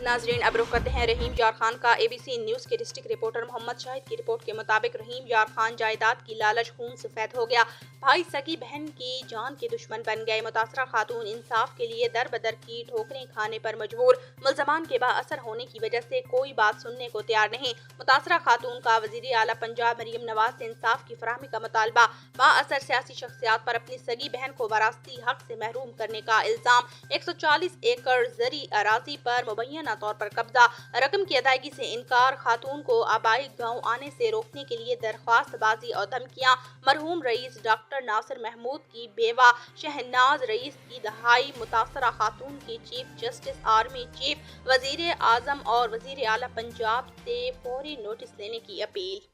नाजरीन, अब रुख करते हैं रहीम यार खान का। ABC न्यूज़ के डिस्ट्रिक्ट रिपोर्टर मोहम्मद शाहिद की रिपोर्ट के मुताबिक रहीम यार खान जायदाद की लालच खून सफेद हो गया। भाई सगी बहन की जान के दुश्मन बन गए। मुतासरा खातून इंसाफ के लिए दर बदर की ठोकरें खाने पर मजबूर। मुल्जमान के बाअसर होने की वजह से कोई बात सुनने को तैयार नहीं। मुतासरा खातून का वजीर आला पंजाब मरियम नवाज से इंसाफ की फराहमी का मुतालबा। बाअसर सियासी शख्सियात पर अपनी सगी बहन को वरासती हक से महरूम करने का इल्जाम। 140 एकड़ जरी अराजी पर मुबैना तौर पर कब्जा। रकम की अदायगी से इनकार। खातून को आबाई गांव आने से रोकने के लिए दरख्वास्त बाजी और धमकियां। मरहूम रईस डॉक्टर नासिर महमूद की बेवा शहनाज रईस की दहाई। मुतासरा खातून की चीफ जस्टिस, आर्मी चीफ, वजीर आजम और वजीर आला पंजाब से फौरी नोटिस लेने की अपील।